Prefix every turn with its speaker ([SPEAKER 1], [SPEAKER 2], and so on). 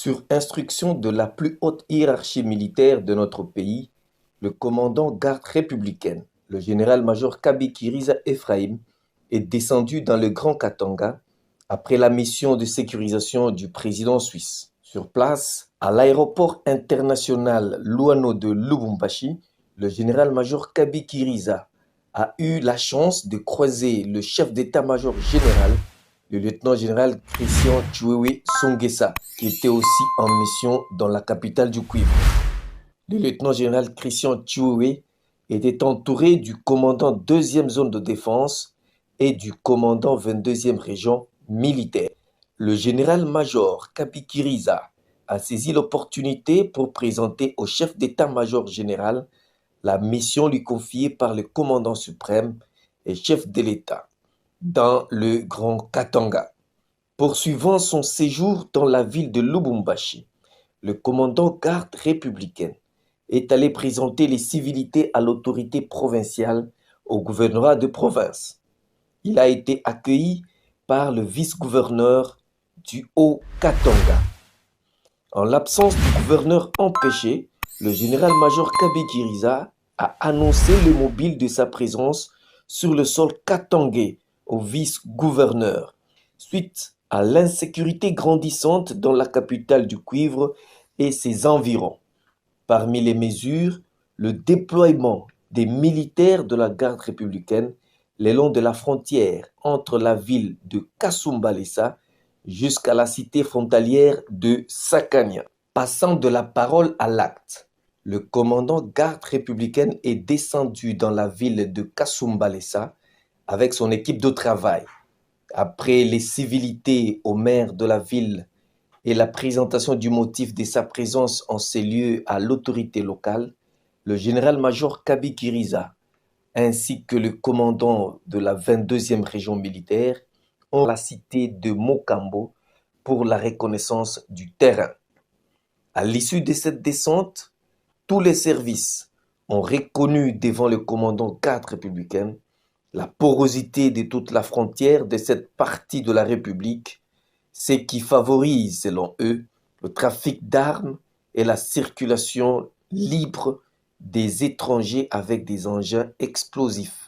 [SPEAKER 1] Sur instruction de la plus haute hiérarchie militaire de notre pays, le commandant garde républicaine, le général-major Kabikiriza Ephraim, est descendu dans le Grand Katanga après la mission de sécurisation du président suisse. Sur place, à l'aéroport international Luano de Lubumbashi, le général-major Kabikiriza a eu la chance de croiser le chef d'état-major général, le lieutenant-général Christian Chiwewe Songesa, qui était aussi en mission dans la capitale du Cuivre. Le lieutenant-général Christian Chiwewe était entouré du commandant 2e zone de défense et du commandant 22e région militaire. Le général-major Kabikiriza a saisi l'opportunité pour présenter au chef d'état-major général la mission lui confiée par le commandant suprême et chef de l'État dans le Grand Katanga. Poursuivant son séjour dans la ville de Lubumbashi, le commandant garde républicaine est allé présenter les civilités à l'autorité provinciale au gouvernorat de province. Il a été accueilli par le vice-gouverneur du Haut-Katanga. En l'absence du gouverneur empêché, le général-major Kabikiriza a annoncé le mobile de sa présence sur le sol katangais au vice-gouverneur, suite à l'insécurité grandissante dans la capitale du Cuivre et ses environs. Parmi les mesures, le déploiement des militaires de la garde républicaine le long de la frontière entre la ville de Kasumbalesa jusqu'à la cité frontalière de Sakania. Passant de la parole à l'acte, le commandant garde républicaine est descendu dans la ville de Kasumbalesa avec son équipe de travail. Après les civilités au maire de la ville et la présentation du motif de sa présence en ces lieux à l'autorité locale, le général-major Kabikiriza ainsi que le commandant de la 22e région militaire ont la cité de Mokambo pour la reconnaissance du terrain. À l'issue de cette descente, tous les services ont reconnu devant le commandant garde républicaine la porosité de toute la frontière de cette partie de la République, ce qui favorise, selon eux, le trafic d'armes et la circulation libre des étrangers avec des engins explosifs.